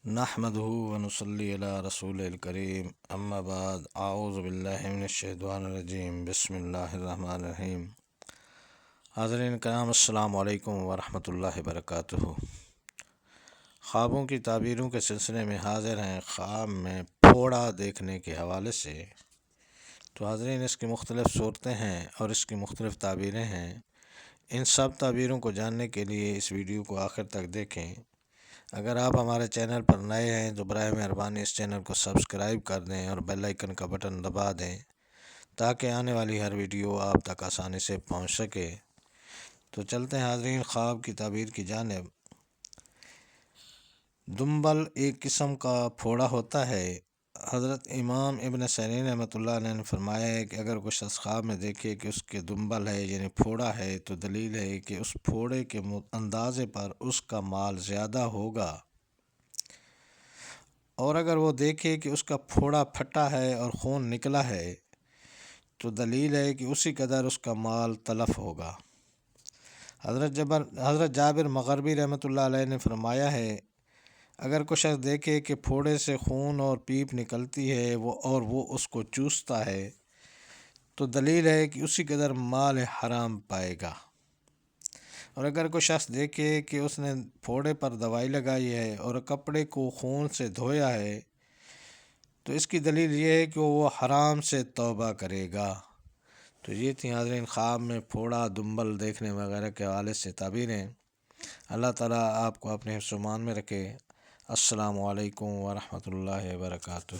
نحمده ونصلي على رسول الکریم اما بعد اعوذ باللہ من الشیطان الرجیم بسم اللہ الرحمن الرحیم۔ حاضرین کرام السلام علیکم ورحمۃ اللہ وبرکاتہ۔ خوابوں کی تعبیروں کے سلسلے میں حاضر ہیں خواب میں پھوڑا دیکھنے کے حوالے سے۔ تو حاضرین اس کی مختلف صورتیں ہیں اور اس کی مختلف تعبیریں ہیں۔ ان سب تعبیروں کو جاننے کے لیے اس ویڈیو کو آخر تک دیکھیں۔ اگر آپ ہمارے چینل پر نئے ہیں تو برائے مہربانی اس چینل کو سبسکرائب کر دیں اور بیل آئیکن کا بٹن دبا دیں تاکہ آنے والی ہر ویڈیو آپ تک آسانی سے پہنچ سکے۔ تو چلتے ہیں حاضرین خواب کی تعبیر کی جانب۔ دنبل ایک قسم کا پھوڑا ہوتا ہے۔ حضرت امام ابن سیرین رحمۃ اللہ علیہ نے فرمایا ہے کہ اگر کوئی شخص خواب میں دیکھے کہ اس کے دنبل ہے یعنی پھوڑا ہے تو دلیل ہے کہ اس پھوڑے کے اندازے پر اس کا مال زیادہ ہوگا، اور اگر وہ دیکھے کہ اس کا پھوڑا پھٹا ہے اور خون نکلا ہے تو دلیل ہے کہ اسی قدر اس کا مال تلف ہوگا۔ حضرت جابر مغربی رحمۃ اللہ علیہ نے فرمایا ہے اگر کوئی شخص دیکھے کہ پھوڑے سے خون اور پیپ نکلتی ہے اور وہ اس کو چوستا ہے تو دلیل ہے کہ اسی قدر مال حرام پائے گا، اور اگر کوئی شخص دیکھے کہ اس نے پھوڑے پر دوائی لگائی ہے اور کپڑے کو خون سے دھویا ہے تو اس کی دلیل یہ ہے کہ وہ حرام سے توبہ کرے گا۔ تو یہ تھی حاضرین خواب میں پھوڑا، دنبل دیکھنے وغیرہ کے حوالے سے تعبیریں۔ اللہ تعالیٰ آپ کو اپنے حفظ و امان میں رکھے۔ السلام علیکم ورحمۃ اللہ وبرکاتہ۔